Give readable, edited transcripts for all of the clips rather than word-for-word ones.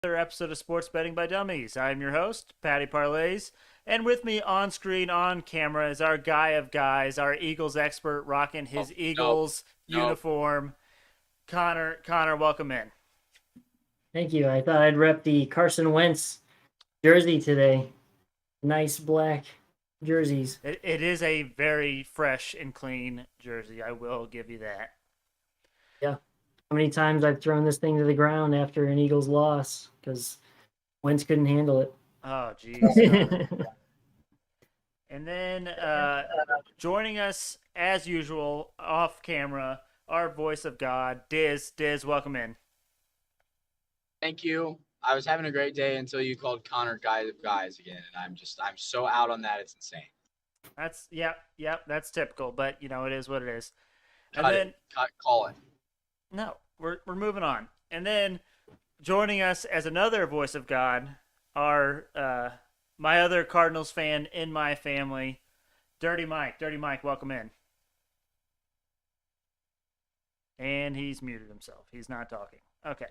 Another episode of Sports Betting by Dummies. I'm your host, Patty Parlays, and with me on screen, on camera, is our guy of guys, our Eagles expert, rocking Oh, his nope, Eagles nope. uniform. Connor, welcome in. Thank you. I thought I'd rep the Carson Wentz jersey today. Nice black jerseys. It is a very fresh and clean jersey. I will give you that. Yeah. How many times I've thrown this thing to the ground after an Eagles loss because Wentz couldn't handle it. Oh, jeez. And then joining us, as usual, off camera, our voice of God, Diz. Diz, welcome in. Thank you. I was having a great day until you called Connor guy of guys again, and I'm so out on that. It's insane. That's yep. That's typical, but it is what it is. And Cut then it. Call it. no, we're moving on. And then joining us as another voice of God, our my other Cardinals fan in my family, Dirty Mike. Dirty Mike, welcome in. And he's muted himself. He's not talking. Okay.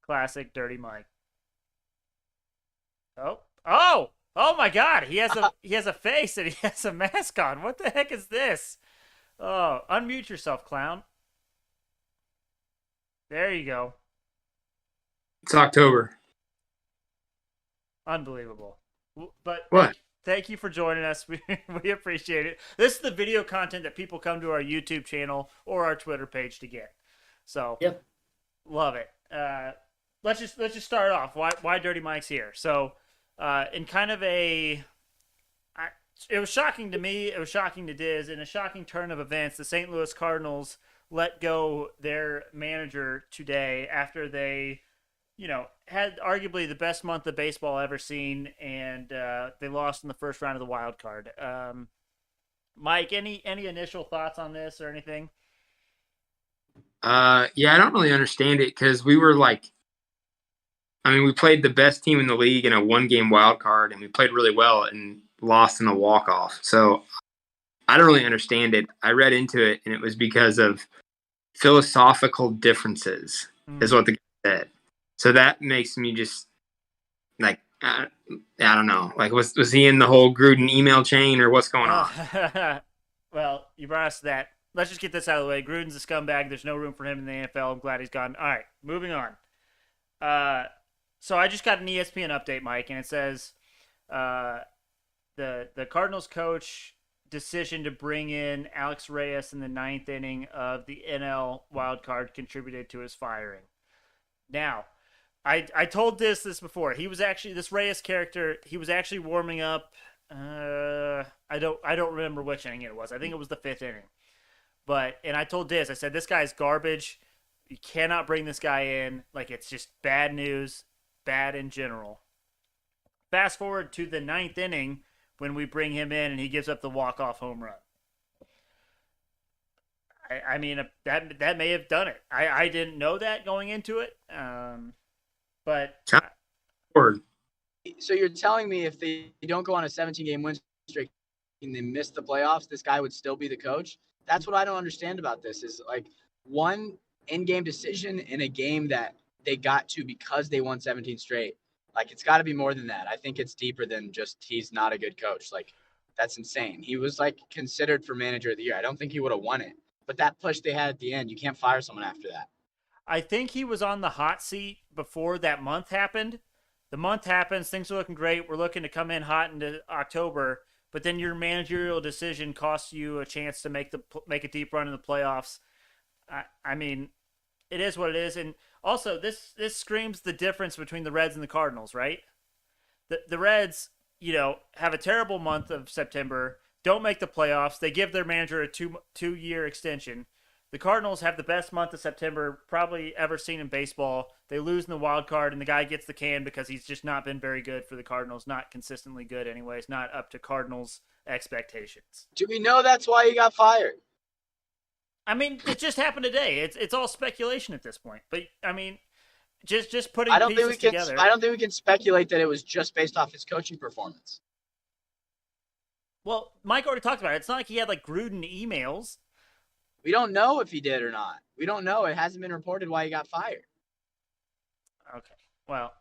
Classic Dirty Mike. Oh my God! He has a face and he has a mask on. What the heck is this? Oh, unmute yourself, clown. There you go. It's October. Unbelievable. But What? thank you for joining us. We appreciate it. This is the video content that people come to our YouTube channel or our Twitter page to get. So, Yep. love it. Let's just start off. Why Dirty Mike's here? So, in kind of it was shocking to me. It was shocking to Diz. In a shocking turn of events, the St. Louis Cardinals let go their manager today after they, had arguably the best month of baseball ever seen, and they lost in the first round of the wild card. Mike, any initial thoughts on this or anything? Yeah, I don't really understand it because we played the best team in the league in a one-game wild card, and we played really well and lost in a walk-off. So I don't really understand it. I read into it, and it was because of philosophical differences, is what the guy said. So that makes me just like, I don't know. Like, was he in the whole Gruden email chain, or what's going on? Well, you brought us to that. Let's just get this out of the way. Gruden's a scumbag. There's no room for him in the NFL. I'm glad he's gone. All right, moving on. So I just got an ESPN update, Mike, and it says the Cardinals coach decision to bring in Alex Reyes in the ninth inning of the NL wildcard contributed to his firing. Now, I told this before. He was actually this Reyes character. He was actually warming up. I don't remember which inning it was. I think it was the fifth inning. And I told Diz, I said, this guy's garbage. You cannot bring this guy in. Like, it's just bad news, bad in general. Fast forward to the ninth inning when we bring him in and he gives up the walk-off home run. I mean, that may have done it. I didn't know that going into it. But Word. So you're telling me if they don't go on a 17-game win streak and they miss the playoffs, this guy would still be the coach? That's what I don't understand about this is like one in-game decision in a game that they got to because they won 17 straight. Like, it's got to be more than that. I think it's deeper than just he's not a good coach. Like, that's insane. He was, like, considered for manager of the year. I don't think he would have won it. But that push they had at the end, you can't fire someone after that. I think he was on the hot seat before that month happened. The month happens, things are looking great. We're looking to come in hot into October, but then your managerial decision costs you a chance to make a deep run in the playoffs. I mean, it is what it is, and also this screams the difference between the Reds and the Cardinals, right? The Reds, have a terrible month of September, don't make the playoffs. They give their manager a two-year extension. The Cardinals have the best month of September probably ever seen in baseball. They lose in the wild card, and the guy gets the can because he's just not been very good for the Cardinals. Not consistently good, anyways. Not up to Cardinals' expectations. Do we know that's why he got fired? I mean, it just happened today. It's all speculation at this point. But I mean, just putting I don't think pieces we can. together. I don't think we can speculate that it was just based off his coaching performance. Well, Mike already talked about it. It's not like he had like Gruden emails. We don't know if he did or not. We don't know. It hasn't been reported why he got fired. Okay. Well,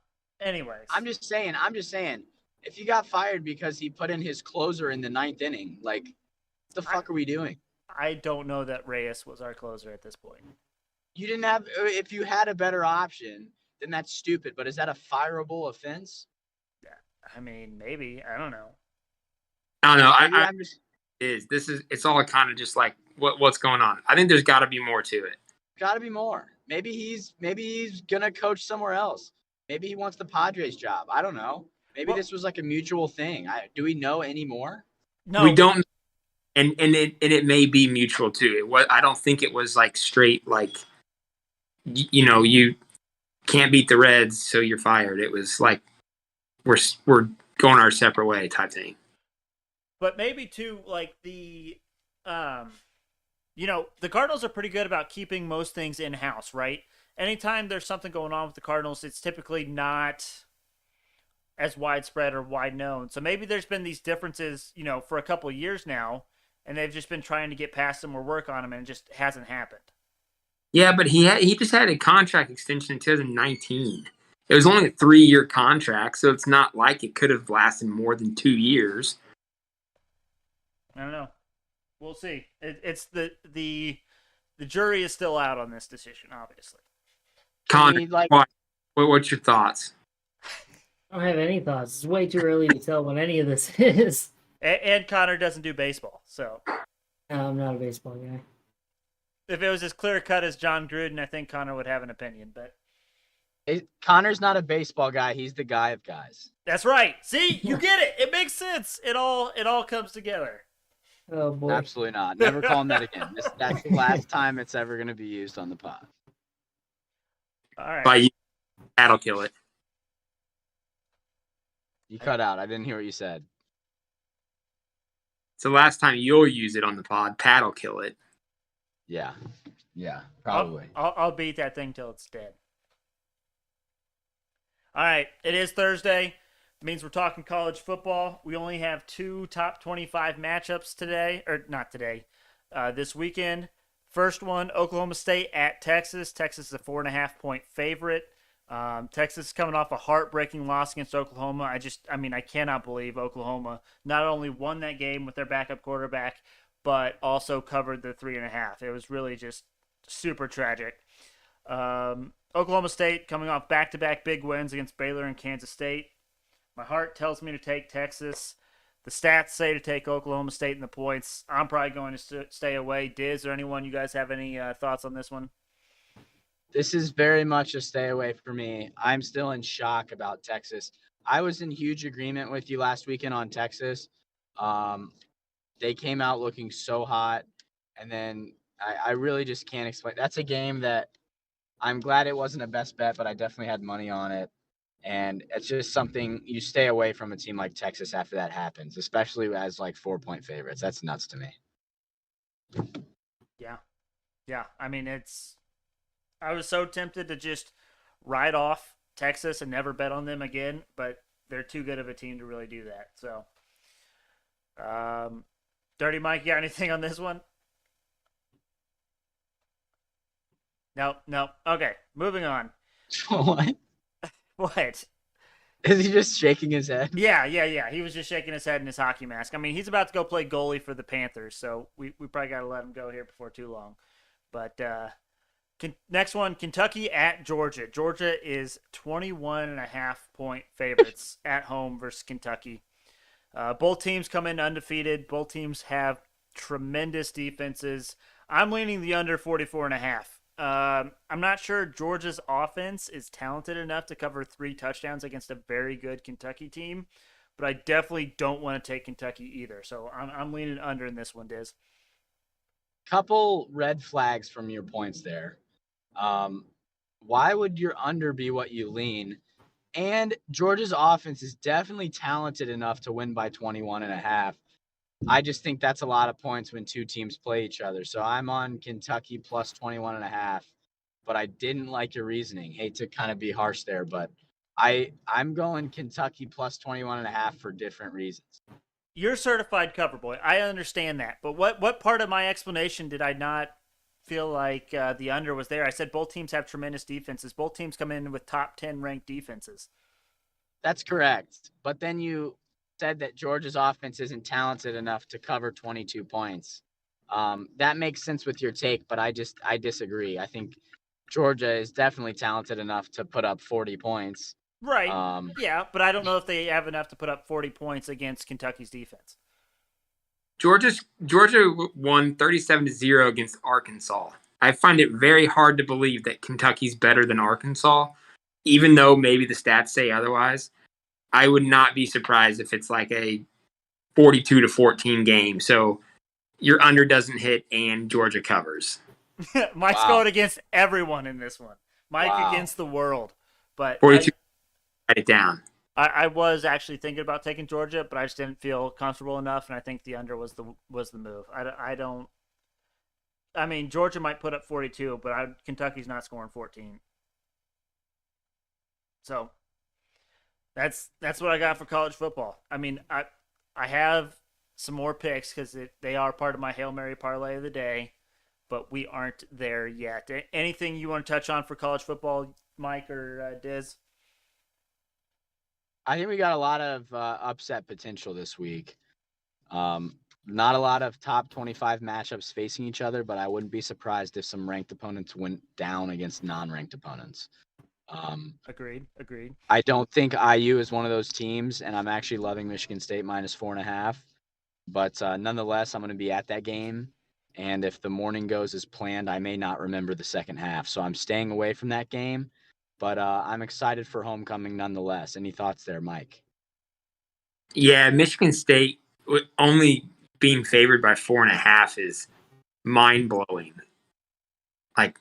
anyways. I'm just saying. If he got fired because he put in his closer in the 9th inning, like, what the fuck are we doing? I don't know that Reyes was our closer at this point. You didn't have. If you had a better option, then that's stupid. But is that a fireable offense? I mean, maybe. I don't know. I don't know. Maybe I'm just. It's all kind of just like what's going on. I think there's got to be more to it. Got to be more. Maybe he's gonna coach somewhere else. Maybe he wants the Padres job. I don't know. Maybe this was like a mutual thing. Do we know any more? No, We don't, and it may be mutual too. I don't think it was like straight like you can't beat the Reds, so you're fired. It was like we're going our separate way type thing. But maybe too, like the Cardinals are pretty good about keeping most things in house, right? Anytime there's something going on with the Cardinals, it's typically not as widespread or wide known. So maybe there's been these differences, for a couple of years now, and they've just been trying to get past them or work on them, and it just hasn't happened. Yeah, but he just had a contract extension in 2019. It was only a 3-year contract, so it's not like it could have lasted more than 2 years. I don't know. We'll see. It's the jury is still out on this decision, obviously. Connor, what's your thoughts? I don't have any thoughts. It's way too early to tell what any of this is. And Connor doesn't do baseball, so. No, I'm not a baseball guy. If it was as clear cut as John Gruden, I think Connor would have an opinion. But Connor's not a baseball guy. He's the guy of guys. That's right. See, you get it. It makes sense. It all comes together. Oh boy. Absolutely not. Never call him that again. That's the last time it's ever going to be used on the pod. All right. By you, that'll kill it. You cut out. I didn't hear what you said. It's the last time you'll use it on the pod. Pat'll kill it. Yeah, probably. I'll beat that thing till it's dead. All right, it is Thursday. It means we're talking college football. We only have 2 top 25 matchups today, or not today, this weekend. First one, Oklahoma State at Texas. Texas is a 4.5-point favorite. Texas is coming off a heartbreaking loss against Oklahoma. I cannot believe Oklahoma not only won that game with their backup quarterback, but also covered the 3.5. It was really just super tragic. Oklahoma State coming off back-to-back big wins against Baylor and Kansas State. My heart tells me to take Texas. The stats say to take Oklahoma State in the points. I'm probably going to stay away. Diz or anyone, you guys have any thoughts on this one? This is very much a stay away for me. I'm still in shock about Texas. I was in huge agreement with you last weekend on Texas. They came out looking so hot, and then I really just can't explain. That's a game that I'm glad it wasn't a best bet, but I definitely had money on it. And it's just something you stay away from a team like Texas after that happens, especially as like 4-point favorites. That's nuts to me. Yeah. I mean, I was so tempted to just write off Texas and never bet on them again, but they're too good of a team to really do that. So, Dirty Mike, you got anything on this one? No. Okay, moving on. What? What? Is he just shaking his head? Yeah. He was just shaking his head in his hockey mask. I mean, he's about to go play goalie for the Panthers, so we probably got to let him go here before too long. But next one, Kentucky at Georgia. Georgia is 21.5-point favorites at home versus Kentucky. Both teams come in undefeated. Both teams have tremendous defenses. I'm leaning the under 44.5. I'm not sure Georgia's offense is talented enough to cover 3 touchdowns against a very good Kentucky team, but I definitely don't want to take Kentucky either. So I'm leaning under in this one, Diz. Couple red flags from your points there. Why would your under be what you lean? And Georgia's offense is definitely talented enough to win by 21.5. I just think that's a lot of points when 2 teams play each other. So I'm on Kentucky plus 21.5, but I didn't like your reasoning. Hate to kind of be harsh there, but I'm going Kentucky plus 21.5 for different reasons. You're certified cover boy. I understand that, but what part of my explanation did I not feel like the under was there. I said both teams have tremendous defenses. Both teams come in with top 10 ranked defenses. That's correct. But then you said that Georgia's offense isn't talented enough to cover 22 points. That makes sense with your take, but I disagree. I think Georgia is definitely talented enough to put up 40 points. Right. Yeah, but I don't know if they have enough to put up 40 points against Kentucky's defense. Georgia won 37-0 against Arkansas. I find it very hard to believe that Kentucky's better than Arkansas, even though maybe the stats say otherwise. I would not be surprised if it's like a 42-14 game. So your under doesn't hit and Georgia covers. Mike's going against everyone in this one. Mike against the world. But 42. Write it down. I was actually thinking about taking Georgia, but I just didn't feel comfortable enough, and I think the under was the move. I mean, Georgia might put up 42, but Kentucky's not scoring 14. So that's what I got for college football. I mean, I have some more picks because they are part of my Hail Mary parlay of the day, but we aren't there yet. Anything you want to touch on for college football, Mike or Diz? I think we got a lot of upset potential this week. Not a lot of top 25 matchups facing each other, but I wouldn't be surprised if some ranked opponents went down against non-ranked opponents. Agreed. I don't think IU is one of those teams, and I'm actually loving Michigan State minus 4.5. But nonetheless, I'm going to be at that game. And if the morning goes as planned, I may not remember the second half. So I'm staying away from that game. But I'm excited for homecoming nonetheless. Any thoughts there, Mike? Yeah, Michigan State only being favored by 4.5 is mind-blowing. Like,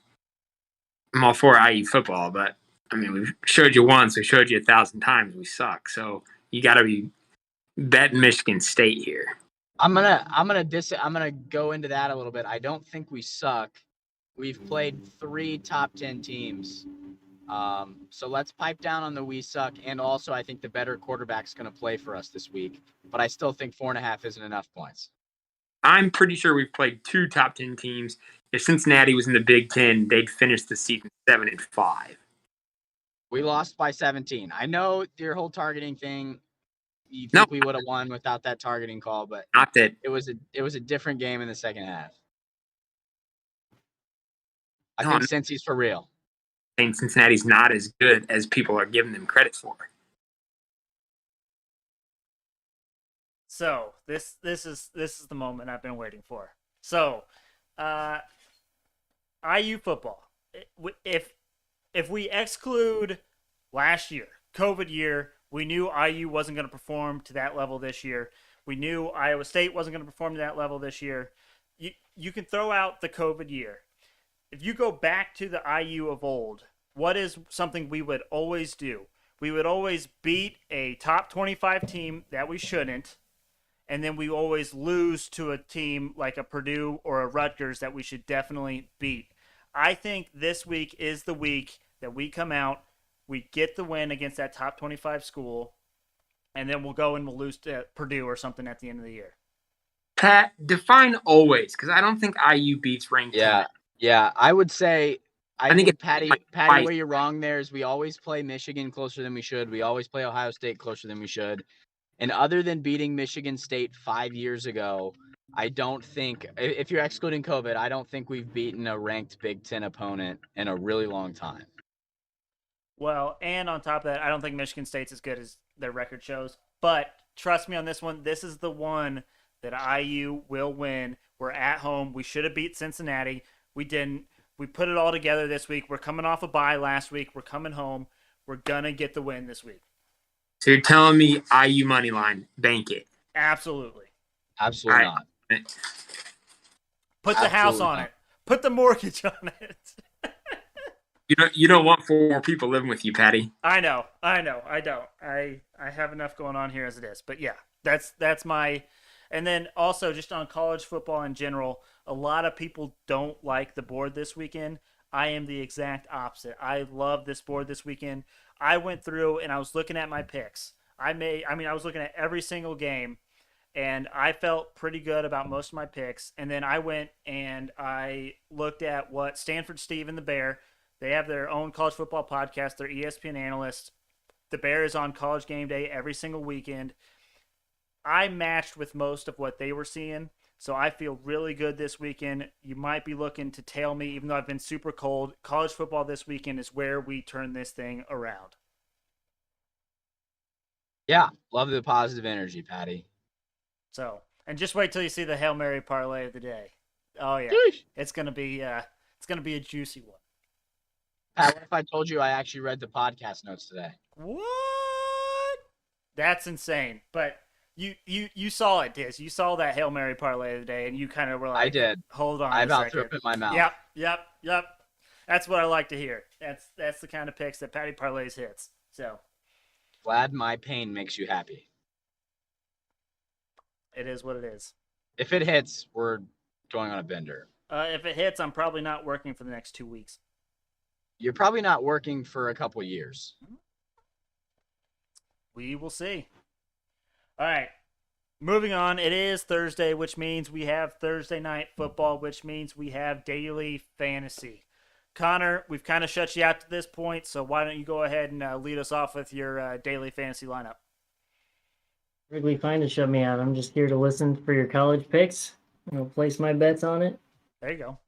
I'm all for IU football, but I mean, we showed you once, we showed you 1,000 times we suck. So you got to be betting Michigan State here. I'm gonna go into that a little bit. I don't think we suck. We've played 3 top 10 teams. So let's pipe down on the we suck, and also I think the better quarterback's going to play for us this week. But I still think 4.5 isn't enough points. I'm pretty sure we've played 2 top 10 teams. If Cincinnati was in the Big Ten, they'd finish the season 7-5. We lost by 17. I know your whole targeting thing. You think we would have won without that targeting call, but not that it was a different game in the second half. I think Cincy's for real. Saying Cincinnati's not as good as people are giving them credit for. So this is the moment I've been waiting for. So, IU football. If we exclude last year, COVID year, we knew IU wasn't going to perform to that level this year. We knew Iowa State wasn't going to perform to that level this year. You can throw out the COVID year. If you go back to the IU of old, what is something we would always do? We would always beat a top 25 team that we shouldn't, and then we always lose to a team like a Purdue or a Rutgers that we should definitely beat. I think this week is the week that we come out, we get the win against that top 25 school, and then we'll go and we'll lose to Purdue or something at the end of the year. Pat, define always, because I don't think IU beats ranked. Yeah, I would say I think Patty, where you're wrong there is we always play Michigan closer than we should. We always play Ohio State closer than we should. And other than beating Michigan State 5 years ago, I don't think, if you're excluding COVID, I don't think we've beaten a ranked Big Ten opponent in a really long time. Well, and on top of that, I don't think Michigan State's as good as their record shows. But trust me on this one. This is the one that IU will win. We're at home. We should have beat Cincinnati. We didn't. We put it all together this week. We're coming off a bye last week. We're coming home. We're going to get the win this week. So you're telling me IU money line, bank it? Absolutely. Absolutely not. Put the house on it. Put the mortgage on it. You don't want 4 more people living with you, Patty. I know. I don't. I have enough going on here as it is. But yeah, that's my. And then also just on college football in general, a lot of people don't like the board this weekend. I am the exact opposite. I love this board this weekend. I went through and I was looking at my picks. I was looking at every single game, and I felt pretty good about most of my picks. And then I went and I looked at what Stanford Steve and the Bear. They have their own college football podcast. They're ESPN analysts. The Bear is on College Game Day every single weekend. I matched with most of what they were seeing, so I feel really good this weekend. You might be looking to tail me, even though I've been super cold. College football this weekend is where we turn this thing around. Yeah, love the positive energy, Patty. So, and just wait till you see the Hail Mary parlay of the day. Oh yeah, Sheesh. it's gonna be a juicy one. Pat, what if I told you I actually read the podcast notes today? What? That's insane. But you saw it, Diz. You saw that Hail Mary parlay of the day, and you kind of were like, I did. Hold on, I a about second. threw up in my mouth. Yep. That's what I like to hear. That's the kind of picks that Patty parlays hits. So Glad my pain makes you happy. it is what it is. If it hits, we're going on a bender. If it hits, I'm probably not working for the next 2 weeks. You're probably not working for a couple years. We will see. All right. Moving on. It is Thursday, which means we have Thursday night football, which means we have daily fantasy. Connor, we've kind of shut you out to this point, so why don't you go ahead and lead us off with your daily fantasy lineup? Perfectly fine to shut me out. I'm just here to listen for your college picks. I'll place my bets on it. There you go.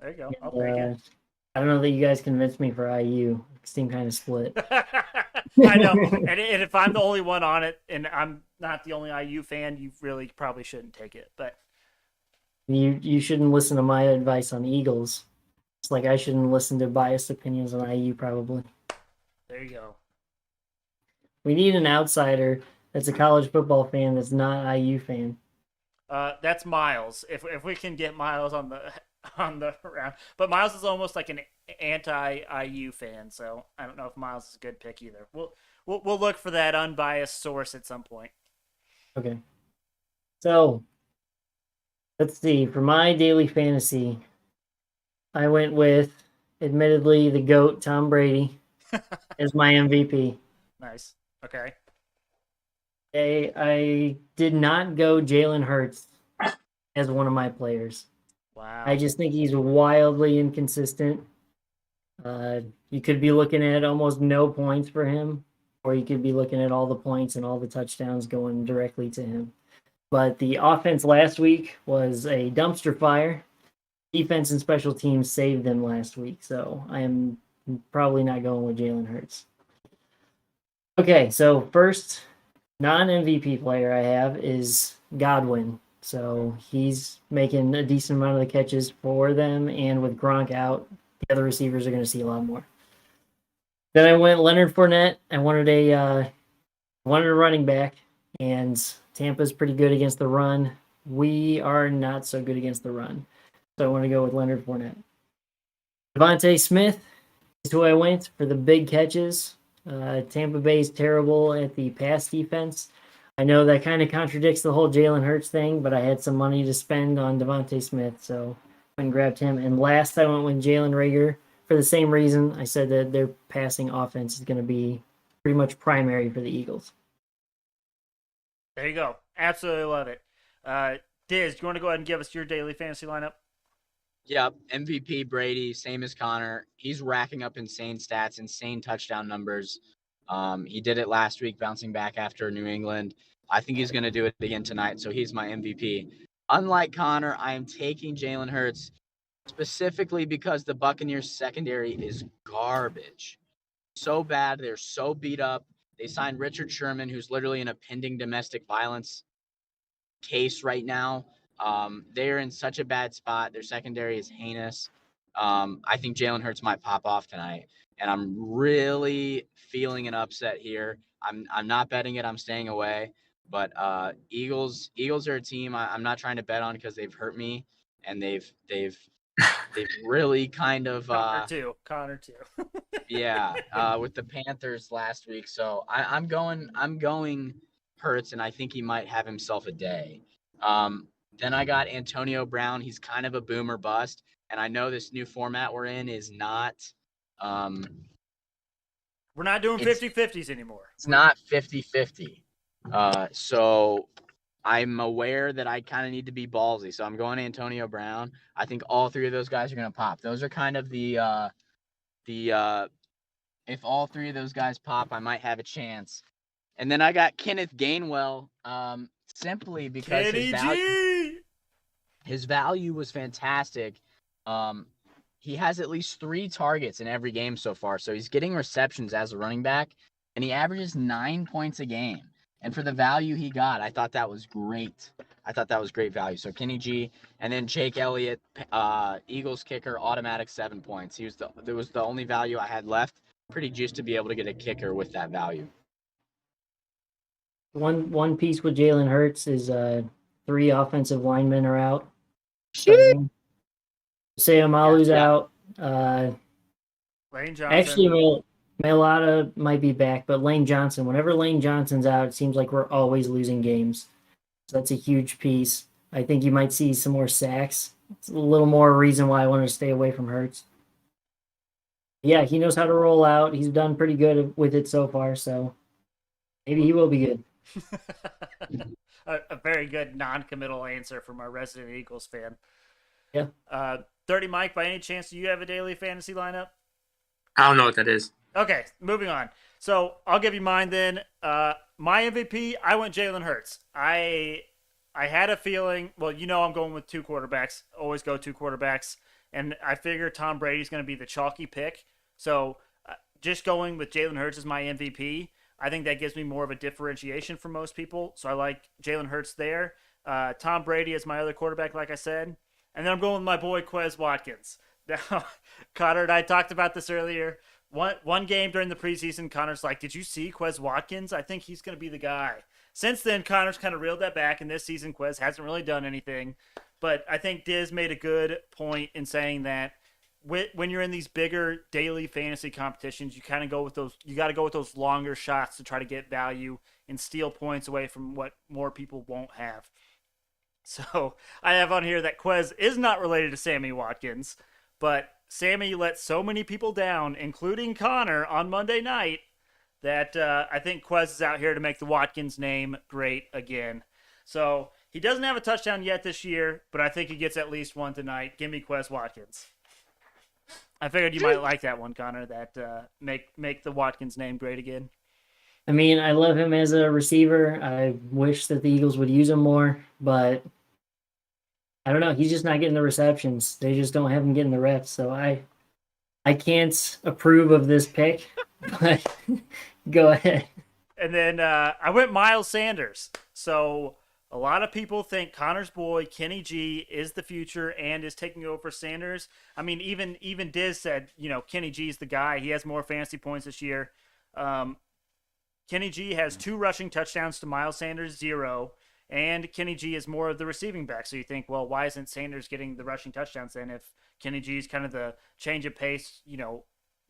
I'll And, take it. I don't know that you guys convinced me for IU. It seemed kind of split. I know. And if I'm the only one on it, and I'm not the only IU fan, you really probably shouldn't take it. But You shouldn't listen to my advice on Eagles. It's like I shouldn't listen to biased opinions on IU, probably. there you go. We need an outsider that's a college football fan that's not IU fan. That's Miles. If we can get Miles on the round, but Miles is almost like an anti-IU fan, so I don't know if Miles is a good pick either. We'll look for that unbiased source at some point. Okay. So, let's see. For my daily fantasy, I went with, admittedly, the GOAT, Tom Brady, as my MVP. Nice. Okay. I did not go Jalen Hurts as one of my players. Wow. I just think he's wildly inconsistent. You could be looking at almost no points for him, or you could be looking at all the points and all the touchdowns going directly to him. But the offense last week was a dumpster fire. Defense and special teams saved them last week, so I am probably not going with Jalen Hurts. Okay, so first non-MVP player I have is Godwin. So he's making a decent amount of the catches for them, and with Gronk out, the other receivers are going to see a lot more. Then I went Leonard Fournette. I wanted a running back, and Tampa's pretty good against the run. We are not so good against the run, so I want to go with Leonard Fournette. Devontae Smith is who I went for the big catches. Tampa Bay's terrible at the pass defense. I know that kind of contradicts the whole Jalen Hurts thing, but I had some money to spend on Devontae Smith, so I went and grabbed him. And last, I went with Jalen Reagor for the same reason. I said that their passing offense is going to be pretty much primary for the Eagles. There you go. Absolutely love it. Diz, do you want to go ahead and give us your daily fantasy lineup? Yep, MVP Brady, same as Connor. He's racking up insane stats, insane touchdown numbers. He did it last week, bouncing back after New England. I think he's going to do it again tonight, so he's my MVP. Unlike Connor, I am taking Jalen Hurts specifically because the Buccaneers secondary is garbage. So bad. They're so beat up. They signed Richard Sherman, who's literally in a pending domestic violence case right now. They're in such a bad spot. Their secondary is heinous. I think Jalen Hurts might pop off tonight, and I'm really feeling an upset here. I'm not betting it. I'm staying away. But Eagles are a team I'm not trying to bet on because they've hurt me, and they've really kind of Connor too. yeah, with the Panthers last week. So I'm going Hurts, and I think he might have himself a day. Then I got Antonio Brown. He's kind of a boomer bust. And I know this new format we're in is not we're not doing 50-50s anymore. It's not 50-50. So I'm aware that I kind of need to be ballsy, so I'm going Antonio Brown. I think all three of those guys are going to pop. Those are kind of the if all three of those guys pop, I might have a chance. And then I got Kenneth Gainwell, simply because Kenny G. his value was fantastic. He has at least 3 targets in every game so far, so he's getting receptions as a running back, and he averages 9 points a game. And for the value he got, I thought that was great. I thought that was great value. So Kenny G, and then Jake Elliott, Eagles kicker, automatic 7 points. There was the only value I had left. Pretty juiced to be able to get a kicker with that value. One piece with Jalen Hurts is 3 offensive linemen are out. Sayamalu's out. Lane Johnson. Actually, Mailata might be back, but Lane Johnson, whenever Lane Johnson's out, it seems like we're always losing games. So that's a huge piece. I think you might see some more sacks. It's a little more reason why I want to stay away from Hurts. Yeah, he knows how to roll out. He's done pretty good with it so far, so maybe he will be good. a very good non-committal answer from our resident Eagles fan. Yeah. 30 Mike, by any chance, do you have a daily fantasy lineup? I don't know what that is. Okay, moving on. So I'll give you mine then. My MVP, I went Jalen Hurts. I had a feeling, well, I'm going with 2 quarterbacks. Always go 2 quarterbacks. And I figure Tom Brady's going to be the chalky pick. So just going with Jalen Hurts as my MVP, I think that gives me more of a differentiation from most people. So I like Jalen Hurts there. Tom Brady is my other quarterback, like I said. And then I'm going with my boy Quez Watkins. Now, Connor and I talked about this earlier. One game during the preseason, Connor's like, did you see Quez Watkins? I think he's going to be the guy. Since then, Connor's kind of reeled that back, and this season, Quez hasn't really done anything. But I think Diz made a good point in saying that when you're in these bigger daily fantasy competitions, you kind of go with those. You got to go with those longer shots to try to get value and steal points away from what more people won't have. So I have on here that Quez is not related to Sammy Watkins, but Sammy let so many people down, including Connor, on Monday night, that I think Quez is out here to make the Watkins name great again. So he doesn't have a touchdown yet this year, but I think he gets at least one tonight. Give me Quez Watkins. I figured you might like that one, Connor, that make the Watkins name great again. I mean, I love him as a receiver. I wish that the Eagles would use him more, but I don't know. He's just not getting the receptions. They just don't have him getting the reps. So I can't approve of this pick, but go ahead. And then I went Miles Sanders. So a lot of people think Connor's boy, Kenny G, is the future and is taking over Sanders. I mean, even Diz said, Kenny G's the guy. He has more fantasy points this year. Kenny G has 2 rushing touchdowns to Miles Sanders, 0. And Kenny G is more of the receiving back. So you think, well, why isn't Sanders getting the rushing touchdowns then if Kenny G is kind of the change of pace,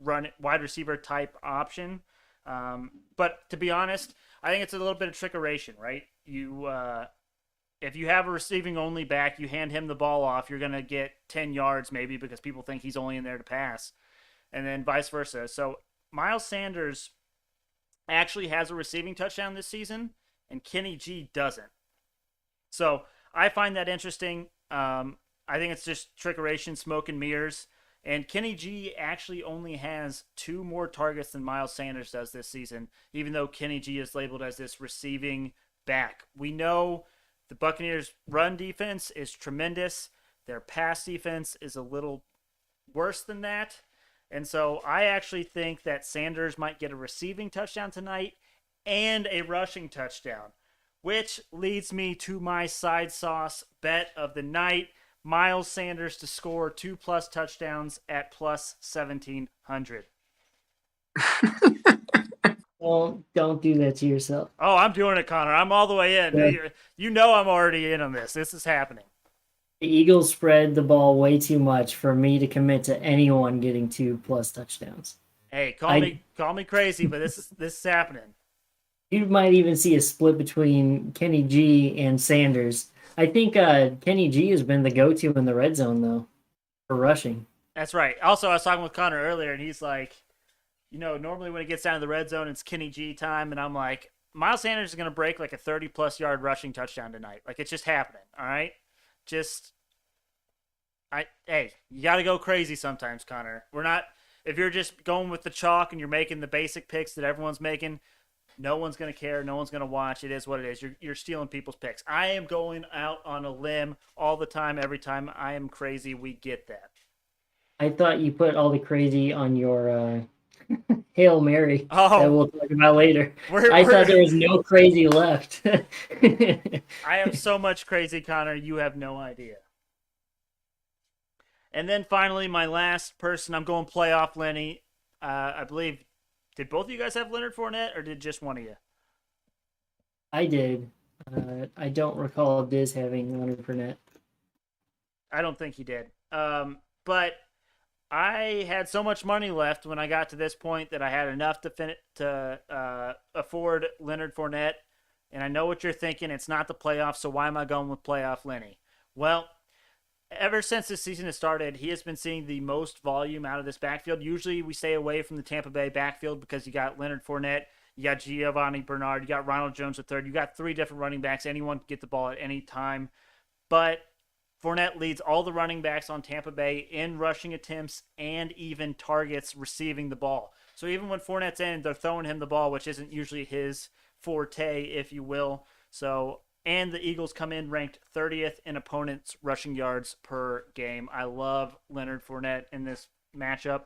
run wide receiver type option? But to be honest, I think it's a little bit of trickeration, right? If you have a receiving only back, you hand him the ball off, you're going to get 10 yards maybe because people think he's only in there to pass, and then vice versa. So Miles Sanders actually has a receiving touchdown this season, and Kenny G doesn't. So I find that interesting. I think it's just trickeration, smoke and mirrors. And Kenny G actually only has 2 more targets than Miles Sanders does this season, even though Kenny G is labeled as this receiving back. We know the Buccaneers' run defense is tremendous. Their pass defense is a little worse than that. And so I actually think that Sanders might get a receiving touchdown tonight and a rushing touchdown, which leads me to my side sauce bet of the night. Miles Sanders to score 2+ touchdowns at plus 1,700. Well, don't do that to yourself. Oh, I'm doing it, Connor. I'm all the way in. Yeah. You know I'm already in on this. This is happening. The Eagles spread the ball way too much for me to commit to anyone getting 2+ touchdowns. Hey, call me crazy, but this is happening. You might even see a split between Kenny G and Sanders. I think Kenny G has been the go-to in the red zone, though, for rushing. That's right. Also, I was talking with Connor earlier, and he's like, normally when it gets down to the red zone, it's Kenny G time, and I'm like, Miles Sanders is going to break like a 30-plus yard rushing touchdown tonight. Like, it's just happening, all right? Just, hey, you got to go crazy sometimes, Connor. We're not, if you're just going with the chalk and you're making the basic picks that everyone's making, no one's going to care. No one's going to watch. It is what it is. You're stealing people's picks. I am going out on a limb all the time, every time. I am crazy. We get that. I thought you put all the crazy on your Hail Mary that Oh, we'll talk about later. we're, I we're, thought there was no crazy left. I have so much crazy, Connor. You have no idea. And then finally, my last person, I'm going playoff Lenny. I believe, did both of you guys have Leonard Fournette, or did just one of you? I did. I don't recall Diz having Leonard Fournette. I don't think he did. But I had so much money left when I got to this point that I had enough to afford Leonard Fournette. And I know what you're thinking. It's not the playoffs, so why am I going with playoff Lenny? Well, ever since this season has started, he has been seeing the most volume out of this backfield. Usually we stay away from the Tampa Bay backfield because you got Leonard Fournette, you got Giovanni Bernard, you got Ronald Jones III. You got three different running backs. Anyone can get the ball at any time. But Fournette leads all the running backs on Tampa Bay in rushing attempts and even targets receiving the ball. So even when Fournette's in, they're throwing him the ball, which isn't usually his forte, if you will. So, and the Eagles come in ranked 30th in opponents' rushing yards per game. I love Leonard Fournette in this matchup.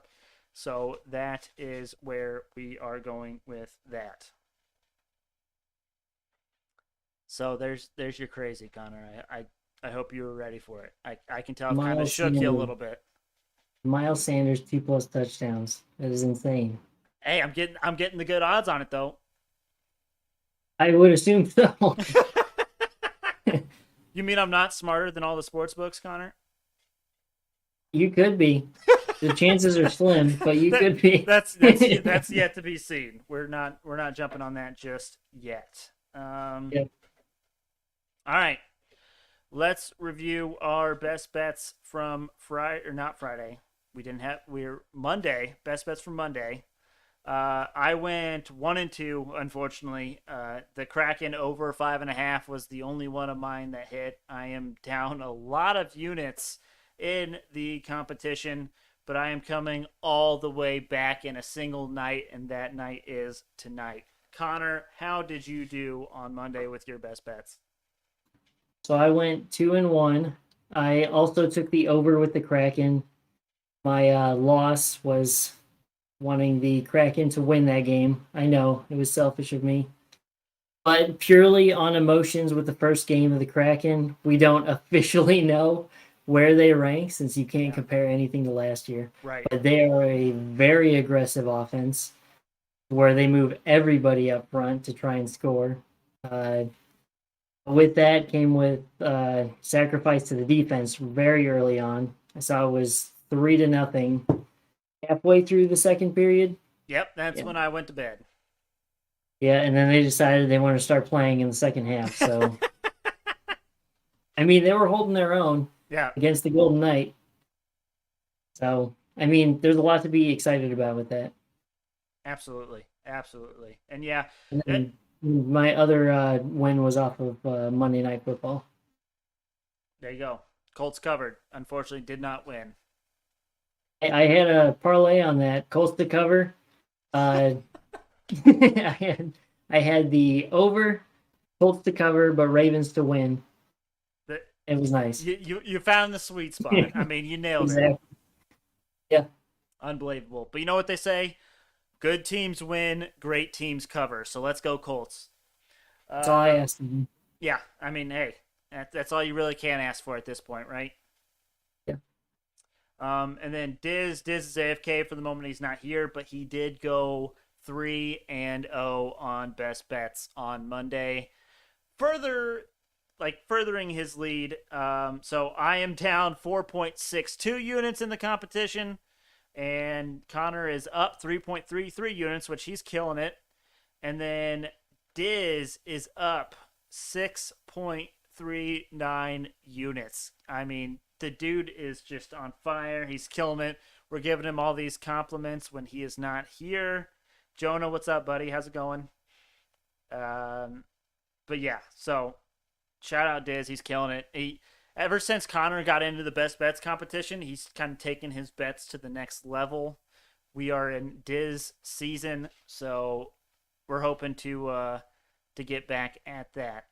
So that is where we are going with that. So there's your crazy, Connor. I hope you were ready for it. I can tell I've kind of Miles shook you a Sanders. little bit. Miles Sanders 2+ touchdowns. That is insane. Hey, I'm getting the good odds on it though. I would assume so. You mean I'm not smarter than all the sports books, Connor? You could be. The chances are slim, but you could be. That's yet to be seen. We're not jumping on that just yet. Yep. All right. Let's review our best bets from Friday, or not Friday. We're Monday. Best bets from Monday. I went 1-2, unfortunately. The Kraken over 5.5 was the only one of mine that hit. I am down a lot of units in the competition, but I am coming all the way back in a single night, and that night is tonight. Connor, how did you do on Monday with your best bets? So I went 2-1. I also took the over with the Kraken. My loss was wanting the Kraken to win that game. I know it was selfish of me, but purely on emotions with the first game of the Kraken. We don't officially know where they rank since you can't compare anything to last year. Right. But they are a very aggressive offense where they move everybody up front to try and score. With that came with sacrifice to the defense very early on. I saw it was 3-0 halfway through the second period. Yep, that's when I went to bed. Yeah, and then they decided they wanted to start playing in the second half. So, I mean, they were holding their own against the Golden Knight. So, I mean, there's a lot to be excited about with that. Absolutely. And yeah. And my other win was off of Monday Night Football. There you go. Colts covered. Unfortunately, did not win. I had a parlay on that. Colts to cover. I had the over, Colts to cover, but Ravens to win. It was nice. You found the sweet spot. I mean, you nailed exactly. it. Yeah. Unbelievable. But you know what they say? Good teams win, great teams cover. So let's go Colts. That's all I asked them. Yeah. I mean, hey, that's all you really can ask for at this point, right? Yeah. And then Diz is AFK for the moment. He's not here, but he did go 3-0 on best bets on Monday. Furthering his lead. So I am down 4.62 units in the competition, and Connor is up 3.33 units, which he's killing it. And then Diz is up 6.39 units. I mean, the dude is just on fire. He's killing it. We're giving him all these compliments when he is not here. Jonah, what's up, buddy? How's it going? But yeah, so shout out Diz, he's killing it. Ever since Connor got into the best bets competition, he's kind of taken his bets to the next level. We are in Diz season, so we're hoping to get back at that.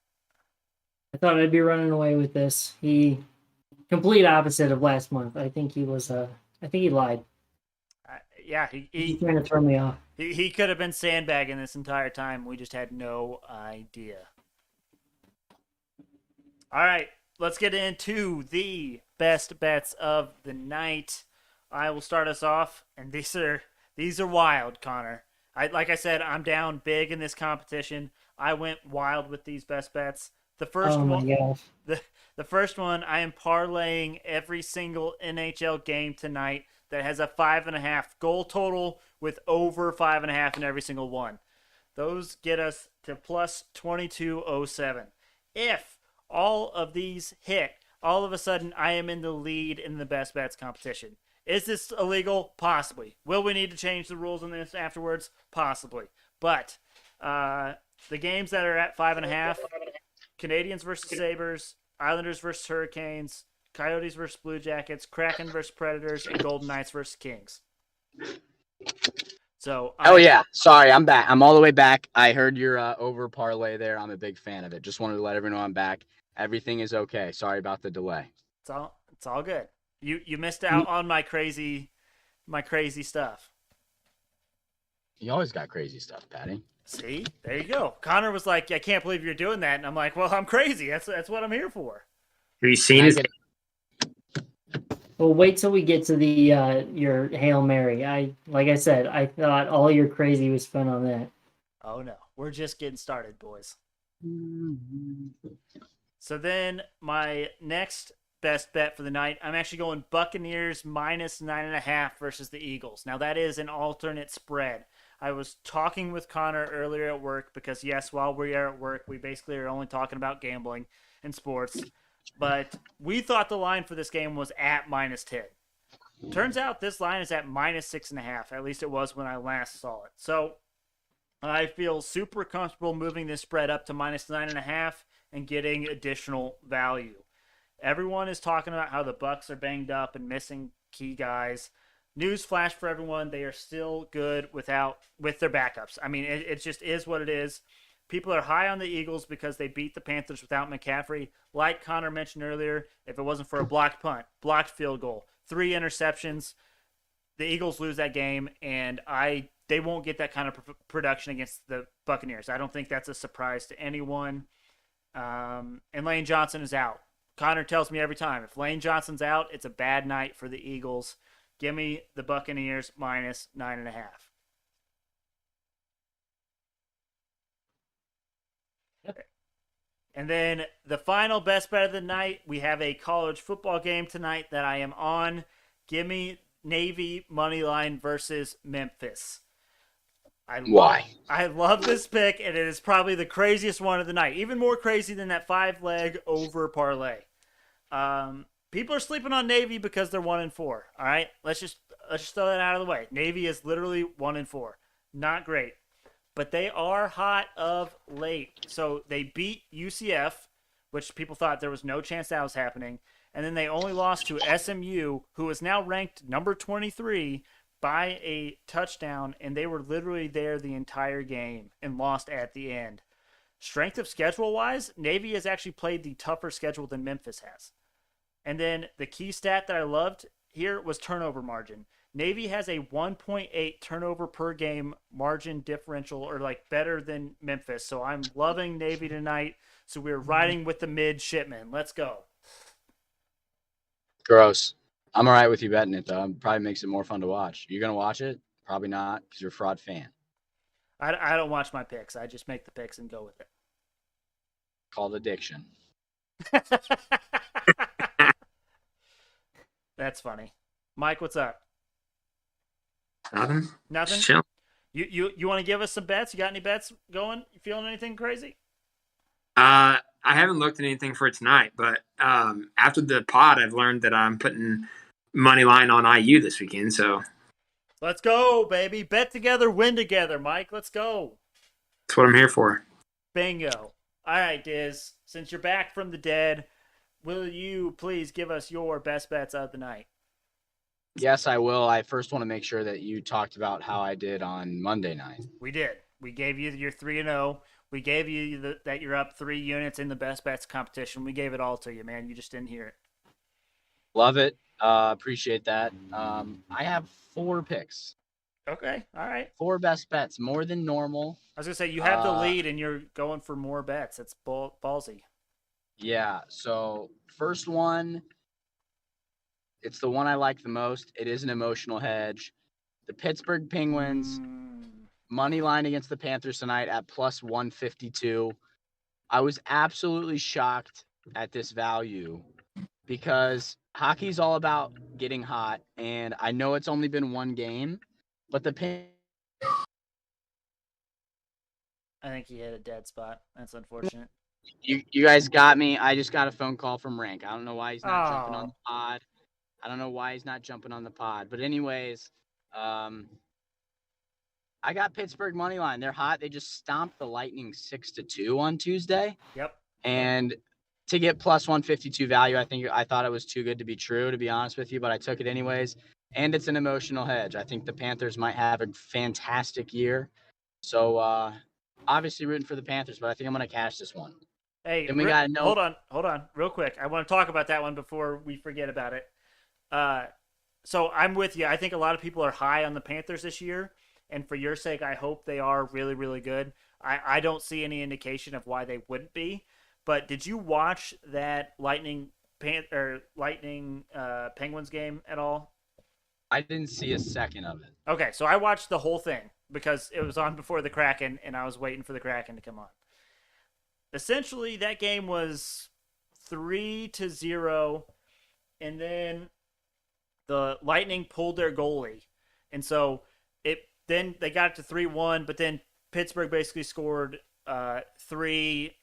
I thought I'd be running away with this. He complete opposite of last month. I think he was. I think he lied. Yeah, He's trying to throw me off. He could have been sandbagging this entire time. We just had no idea. All right, let's get into the best bets of the night. I will start us off, and these are wild, Connor. Like I said, I'm down big in this competition. I went wild with these best bets. The first one, the first one, I am parlaying every single NHL game tonight that has a 5.5 goal total with over 5.5 in every single one. Those get us to plus 2207. If all of these hit, all of a sudden I am in the lead in the best bets competition. Is this illegal? Possibly. Will we need to change the rules on this afterwards? Possibly. But the games that are at 5.5, Canadians versus Sabres, Islanders versus Hurricanes, Coyotes versus Blue Jackets, Kraken versus Predators, and Golden Knights versus Kings. So, yeah. Sorry, I'm back. I'm all the way back. I heard your over parlay there. I'm a big fan of it. Just wanted to let everyone know I'm back. Everything is okay. Sorry about the delay. It's all good. You missed out on my crazy stuff. You always got crazy stuff, Patty. See, there you go. Connor was like, "I can't believe you're doing that," and I'm like, "Well, I'm crazy. That's what I'm here for." Have you seen his? Well, wait till we get to the your Hail Mary. Like I said, I thought all your crazy was spent on that. Oh no, we're just getting started, boys. So then my next best bet for the night, I'm actually going Buccaneers minus 9.5 versus the Eagles. Now that is an alternate spread. I was talking with Connor earlier at work because yes, while we are at work, we basically are only talking about gambling and sports. But we thought the line for this game was at minus 10. Turns out this line is at minus 6.5. At least it was when I last saw it. So I feel super comfortable moving this spread up to minus 9.5 and getting additional value. Everyone is talking about how the Bucs are banged up and missing key guys. News flash for everyone: they are still good with their backups. I mean, it just is what it is. People are high on the Eagles because they beat the Panthers without McCaffrey. Like Connor mentioned earlier, if it wasn't for a blocked punt, blocked field goal, 3 interceptions, the Eagles lose that game, and they won't get that kind of production against the Buccaneers. I don't think that's a surprise to anyone. And Lane Johnson is out. Connor tells me every time, if Lane Johnson's out, it's a bad night for the Eagles. Give me the Buccaneers minus 9.5. And then the final best bet of the night, we have a college football game tonight that I am on. Give me Navy money line versus Memphis. Why? I love this pick, and it is probably the craziest one of the night. Even more crazy than that 5-leg over parlay. People are sleeping on Navy because they're 1-4. All right, let's just throw that out of the way. Navy is literally 1-4. Not great. But they are hot of late. So they beat UCF, which people thought there was no chance that was happening. And then they only lost to SMU, who is now ranked number 23 by a touchdown. And they were literally there the entire game and lost at the end. Strength of schedule-wise, Navy has actually played the tougher schedule than Memphis has. And then the key stat that I loved here was turnover margin. Navy has a 1.8 turnover per game margin differential, or like better than Memphis. So I'm loving Navy tonight. So we're riding with the midshipmen. Let's go. Gross. I'm all right with you betting it, though. It probably makes it more fun to watch. You're going to watch it? Probably not, because you're a fraud fan. I don't watch my picks. I just make the picks and go with it. Called addiction. That's funny. Mike, what's up? Nothing. Nothing? Chill. You want to give us some bets? You got any bets going? You feeling anything crazy? I haven't looked at anything for tonight, but after the pod, I've learned that I'm putting money line on IU this weekend. So let's go, baby. Bet together, win together, Mike. Let's go. That's what I'm here for. Bingo. All right, Diz. Since you're back from the dead, will you please give us your best bets of the night? Yes, I will. I first want to make sure that you talked about how I did on Monday night. We did. We gave you your 3-0. We gave you that you're up 3 units in the best bets competition. We gave it all to you, man. You just didn't hear it. Love it. Appreciate that. I have 4 picks. Okay. All right. 4 best bets, more than normal. I was gonna say you have the lead and you're going for more bets. That's ballsy. Yeah. So first one, it's the one I like the most. It is an emotional hedge. The Pittsburgh Penguins money line against the Panthers tonight at plus 152. I was absolutely shocked at this value because hockey's all about getting hot, and I know it's only been 1 game, but I think he hit a dead spot. That's unfortunate. you guys got me. I just got a phone call from Rank. I don't know why he's not jumping on Oh. the pod. But anyways, I got Pittsburgh money line. They're hot. They just stomped the Lightning 6-2 on Tuesday. Yep. And to get plus 152 value, I thought it was too good to be true, to be honest with you, but I took it anyways. And it's an emotional hedge. I think the Panthers might have a fantastic year. So obviously rooting for the Panthers, but I think I'm going to cash this one. Hey, And we got no. hold on, real quick. I want to talk about that one before we forget about it. So I'm with you. I think a lot of people are high on the Panthers this year, and for your sake, I hope they are really, really good. I don't see any indication of why they wouldn't be. But did you watch that Lightning Penguins game at all? I didn't see a second of it. Okay, so I watched the whole thing because it was on before the Kraken, and I was waiting for the Kraken to come on. Essentially, that game was 3-0, and then the Lightning pulled their goalie, and so then they got it to 3-1, but then Pittsburgh basically scored 3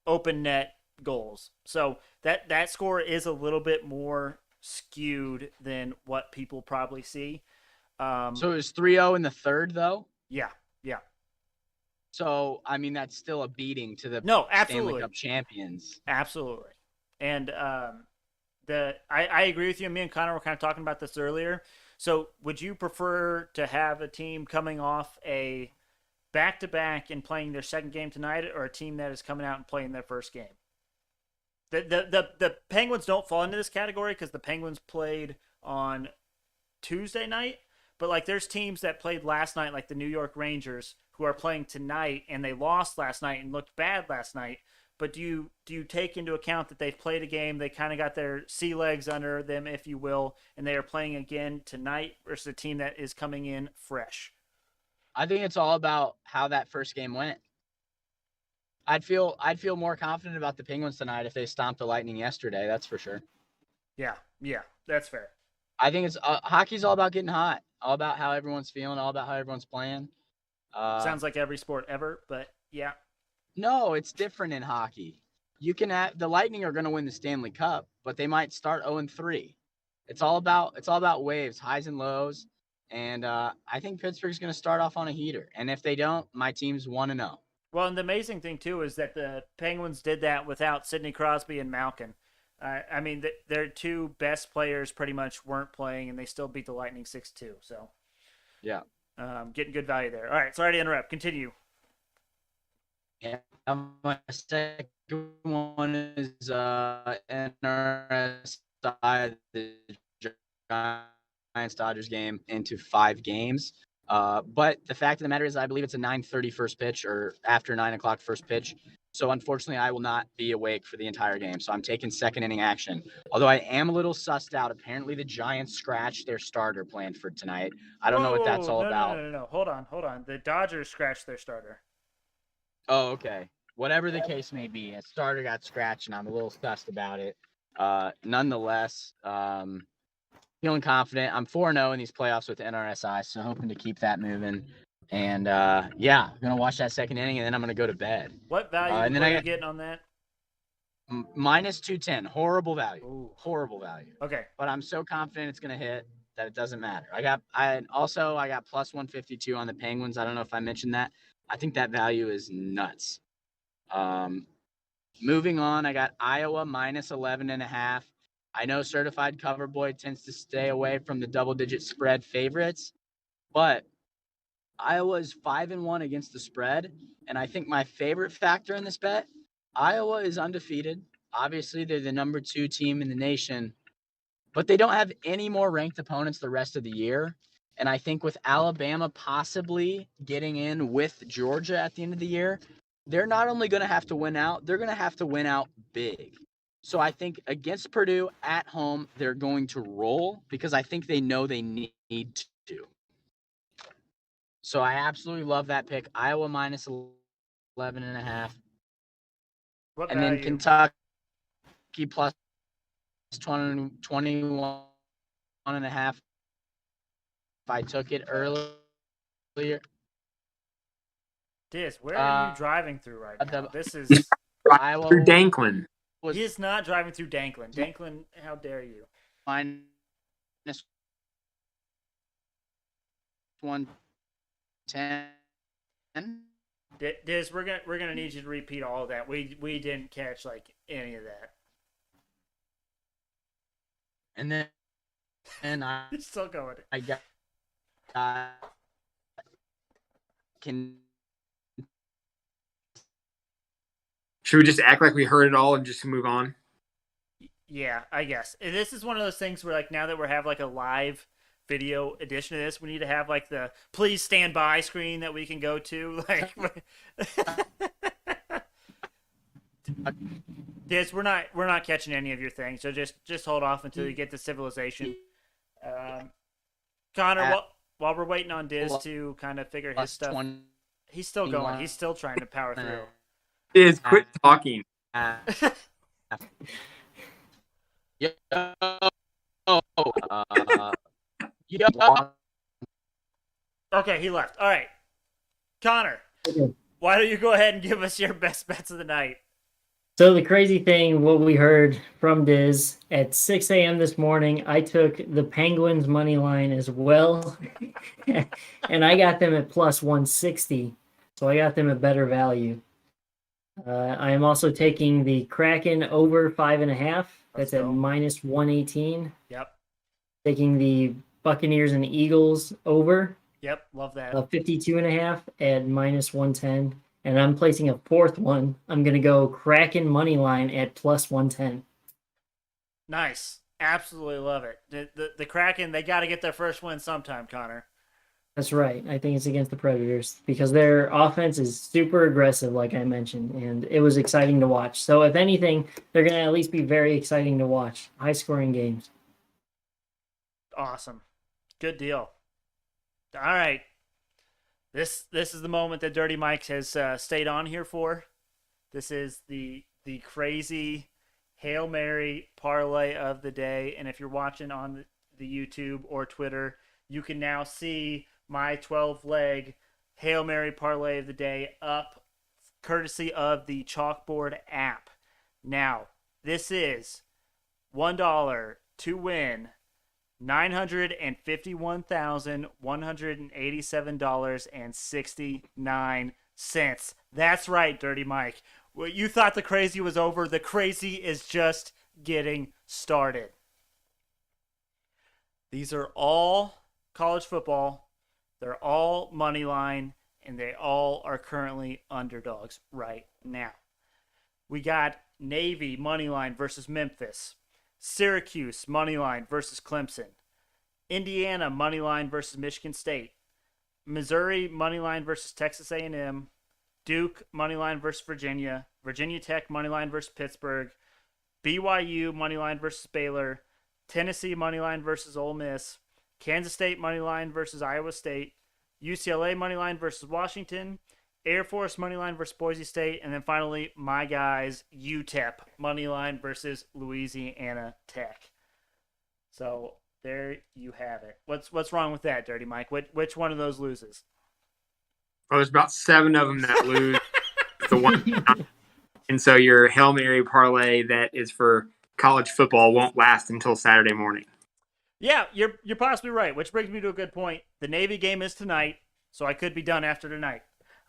open net goals. So that score is a little bit more skewed than what people probably see. So it was 3-0 in the third, though? Yeah. So, I mean, that's still a beating to the absolutely. Stanley Cup champions. Absolutely. And I agree with you. Me and Connor were kind of talking about this earlier. So would you prefer to have a team coming off a back-to-back and playing their second game tonight, or a team that is coming out and playing their first game? The Penguins don't fall into this category because the Penguins played on Tuesday night, but like there's teams that played last night, like the New York Rangers, who are playing tonight, and they lost last night and looked bad last night. But do you take into account that they've played a game, they kind of got their sea legs under them, if you will, and they are playing again tonight versus a team that is coming in fresh? I think it's all about how that first game went. I'd feel more confident about the Penguins tonight if they stomped the Lightning yesterday. That's for sure. Yeah, that's fair. I think it's hockey's all about getting hot, all about how everyone's feeling, all about how everyone's playing. Sounds like every sport ever, but yeah. No, it's different in hockey. You can have the Lightning are going to win the Stanley Cup, but they might start 0-3. It's all about waves, highs and lows, and I think Pittsburgh's going to start off on a heater. And if they don't, my team's 1-0. Well, and the amazing thing too is that the Penguins did that without Sidney Crosby and Malkin. I mean, their 2 best players pretty much weren't playing, and they still beat the Lightning 6-2. So, yeah, getting good value there. All right, sorry to interrupt. Continue. Yeah, my second one is NRSI, the Giants-Dodgers game, into 5 games. But the fact of the matter is I believe it's a 9:30 first pitch, or after 9 o'clock first pitch. So unfortunately, I will not be awake for the entire game. So I'm taking second inning action. Although I am a little sussed out. Apparently the Giants scratched their starter planned for tonight. I don't know what that's all about. No. Hold on. The Dodgers scratched their starter. Oh, okay. Whatever the case may be, a starter got scratched, and I'm a little sussed about it. Nonetheless, feeling confident. I'm 4-0 in these playoffs with the NRSI, so hoping to keep that moving. And yeah, I'm gonna watch that second inning, and then I'm gonna go to bed. What value are you getting on that? Minus 210. Horrible value. Ooh. Horrible value. Okay. But I'm so confident it's gonna hit that it doesn't matter. I got plus 152 on the Penguins. I don't know if I mentioned that. I think that value is nuts. Moving on, I got Iowa minus 11.5. I know Certified Cover Boy tends to stay away from the double-digit spread favorites, but Iowa is 5-1 against the spread, and I think my favorite factor in this bet, Iowa is undefeated. Obviously, they're the number 2 team in the nation, but they don't have any more ranked opponents the rest of the year. And I think with Alabama possibly getting in with Georgia at the end of the year, they're not only going to have to win out, they're going to have to win out big. So I think against Purdue at home, they're going to roll because I think they know they need to. So I absolutely love that pick. Iowa minus 11.5. What And value? then Kentucky plus 21.5. If I took it earlier. Diz, where are you driving through right now? This is Iowa. Through Danklin. he is not driving through Danklin. Danklin, how dare you? Minus 110. Diz, we're gonna need you to repeat all of that. We didn't catch like any of that. And then It's still going. I got can Should we just act like we heard it all and just move on? Yeah, I guess. And this is one of those things where, like, now that we have like a live video edition of this, we need to have like the please stand by screen that we can go to. Like, Diz, we're not catching any of your things, so just hold off until you get to civilization. Connor, while we're waiting on Diz to kind of figure his stuff, he's still going. He's still trying to power through. Diz, quit talking. Okay, he left. All right, Connor, Okay. why don't you go ahead and give us your best bets of the night? So the crazy thing, what we heard from Diz at 6 a.m. this morning, I took the Penguins money line as well, and I got them at plus 160. So I got them at better value. I am also taking the Kraken over 5.5. That's at minus 118. Yep. Taking the Buccaneers and Eagles over. Yep, love that. 52.5 at minus 110. And I'm placing a fourth one. I'm going to go Kraken money line at plus 110. Nice. Absolutely love it. The Kraken, they got to get their first win sometime, Connor. That's right. I think it's against the Predators because their offense is super aggressive, like I mentioned, and it was exciting to watch. So if anything, they're going to at least be very exciting to watch. High-scoring games. Awesome. Good deal. All right. This is the moment that Dirty Mike has stayed on here for. This is the crazy Hail Mary parlay of the day. And if you're watching on the YouTube or Twitter, you can now see my 12-leg Hail Mary parlay of the day up courtesy of the Chalkboard app. Now, this is $1 to win $951,187.69. That's right, Dirty Mike. Well, you thought the crazy was over. The crazy is just getting started. These are all college football. They're all money line, and they all are currently underdogs right now. We got Navy money line versus Memphis. Syracuse moneyline versus Clemson. Indiana moneyline versus Michigan State. Missouri moneyline versus Texas A&M. Duke moneyline versus Virginia. Virginia Tech moneyline versus Pittsburgh. BYU moneyline versus Baylor. Tennessee moneyline versus Ole Miss. Kansas State moneyline versus Iowa State. UCLA moneyline versus Washington. Air Force moneyline versus Boise State, and then finally, my guys, UTEP moneyline versus Louisiana Tech. So there you have it. What's wrong with that, Dirty Mike? Which one of those loses? Well, there's about 7 of them that lose. The one, and so your Hail Mary parlay that is for college football won't last until Saturday morning. Yeah, you're possibly right. Which brings me to a good point. The Navy game is tonight, so I could be done after tonight.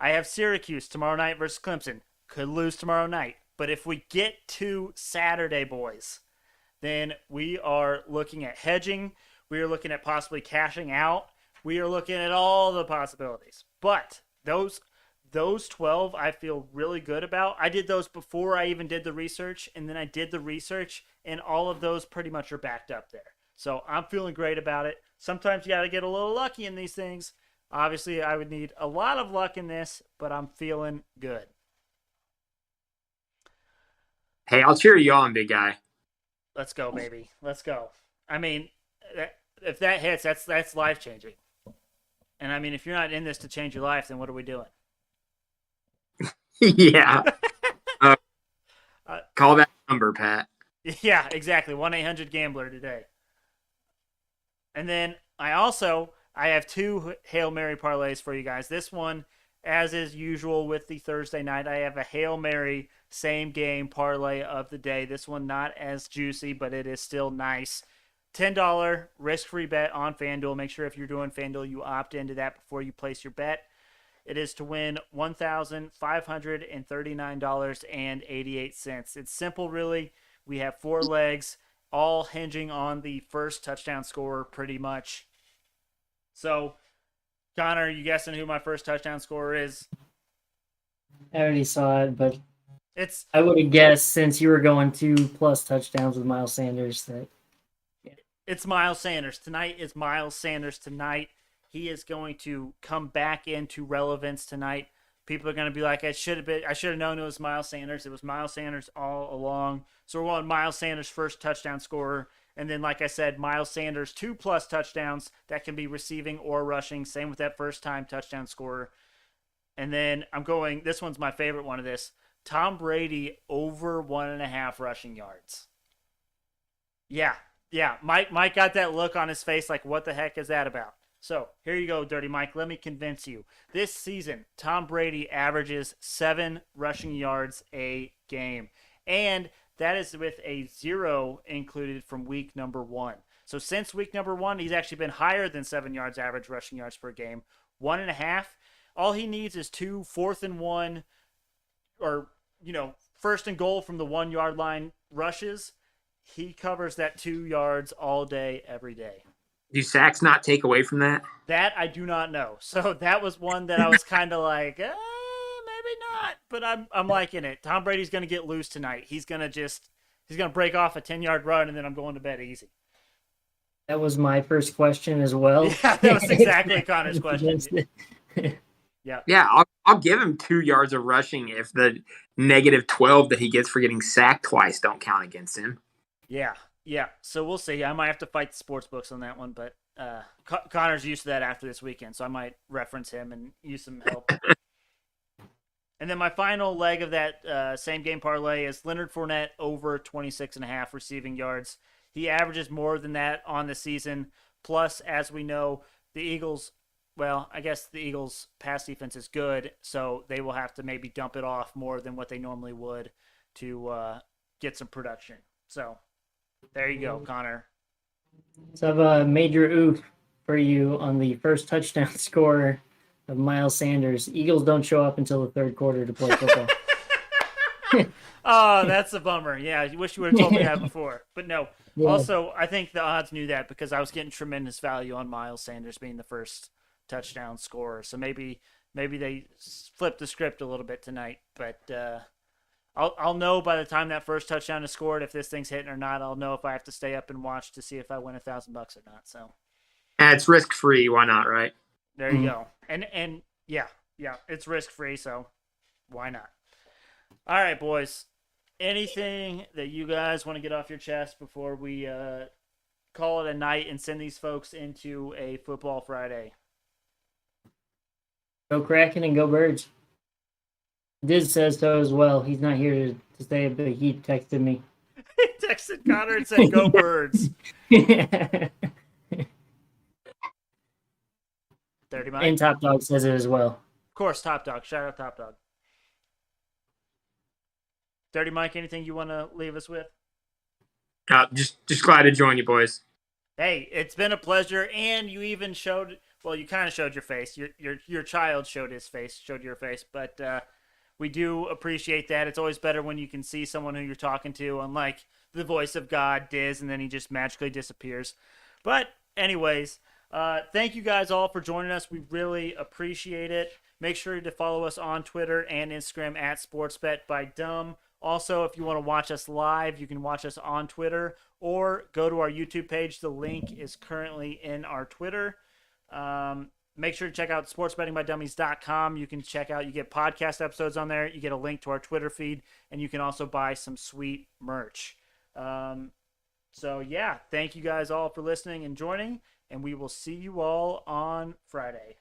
I have Syracuse tomorrow night versus Clemson. Could lose tomorrow night. But if we get to Saturday, boys, then we are looking at hedging. We are looking at possibly cashing out. We are looking at all the possibilities. But those 12 I feel really good about. I did those before I even did the research, and then I did the research, and all of those pretty much are backed up there. So I'm feeling great about it. Sometimes you got to get a little lucky in these things. Obviously, I would need a lot of luck in this, but I'm feeling good. Hey, I'll cheer you on, big guy. Let's go, baby. Let's go. I mean, if that hits, that's life changing. And I mean, if you're not in this to change your life, then what are we doing? Yeah. Call that number, Pat. Yeah, exactly. 1-800-GAMBLER today. And then I have 2 Hail Mary parlays for you guys. This one, as is usual with the Thursday night, I have a Hail Mary same game parlay of the day. This one not as juicy, but it is still nice. $10 risk-free bet on FanDuel. Make sure if you're doing FanDuel, you opt into that before you place your bet. It is to win $1,539.88. It's simple, really. We have 4 legs, all hinging on the first touchdown scorer pretty much. So, Connor, you guessing who my first touchdown scorer is? I already saw it, but It's I would have guessed since you were going 2+ touchdowns with Miles Sanders that It's Miles Sanders. Tonight is Miles Sanders tonight. He is going to come back into relevance tonight. People are going to be like, I should have known it was Miles Sanders. It was Miles Sanders all along. So we're on Miles Sanders' first touchdown scorer. And then, like I said, Miles Sanders 2+ touchdowns that can be receiving or rushing. Same with that first-time touchdown scorer. And then I'm going, this one's my favorite one of this. Tom Brady over 1.5 rushing yards. Yeah. Mike got that look on his face like, what the heck is that about? So here you go, Dirty Mike. Let me convince you. This season, Tom Brady averages 7 rushing yards a game. And that is with a 0 included from week number 1. So since week number 1, he's actually been higher than 7 yards average rushing yards per game. 1.5. All he needs is 2 4th and 1 or, first and goal from the 1-yard line rushes. He covers that 2 yards all day, every day. Do sacks not take away from that? That I do not know. So that was one that I was kind of like, maybe not. But I'm liking it. Tom Brady's going to get loose tonight. He's going to break off a 10-yard run, and then I'm going to bed easy. that was my first question as well. Yeah, that was exactly Connor's question. Yeah, I'll give him 2 yards of rushing if the -12 that he gets for getting sacked twice don't count against him. Yeah. So we'll see. I might have to fight the sports books on that one, but Connor's used to that after this weekend, so I might reference him and use some help. And then my final leg of that same game parlay is Leonard Fournette over 26.5 receiving yards. He averages more than that on the season. Plus, as we know, the Eagles, I guess the Eagles' pass defense is good, so they will have to maybe dump it off more than what they normally would to get some production. So there you go, Connor. So I have a major oof for you on the first touchdown scorer of Miles Sanders. Eagles don't show up until the third quarter to play football. Oh, that's a bummer. Yeah, I wish you would have told me that before. But no. Yeah. Also, I think the odds knew that because I was getting tremendous value on Miles Sanders being the first touchdown scorer. So maybe they flipped the script a little bit tonight. But I'll know by the time that first touchdown is scored if this thing's hitting or not. I'll know if I have to stay up and watch to see if I win $1,000 or not. So It's risk free. Why not, right? there you go. And yeah, it's risk free. So why not? All right, boys. Anything that you guys want to get off your chest before we call it a night and send these folks into a football Friday? Go Kraken and go Birds. Diz says so as well. He's not here to say it, but he texted me. He texted Connor and said, "Go Birds." 30 Mike. And Top Dog says it as well. Of course, Top Dog. Shout out Top Dog. 30 Mike, anything you want to leave us with? Just glad to join you, boys. Hey, it's been a pleasure, and you even showed Well, you kind of showed your face. Your child showed his face, showed your face, but we do appreciate that. It's always better when you can see someone who you're talking to, unlike the voice of God, Diz, and then he just magically disappears. But anyways, thank you guys all for joining us. We really appreciate it. Make sure to follow us on Twitter and Instagram at SportsBetByDumb. Also, if you want to watch us live, you can watch us on Twitter or go to our YouTube page. The link is currently in our Twitter. Make sure to check out sportsbettingbydummies.com. You can check out, you get podcast episodes on there. You get a link to our Twitter feed, and you can also buy some sweet merch. So, yeah, thank you guys all for listening and joining, and we will see you all on Friday.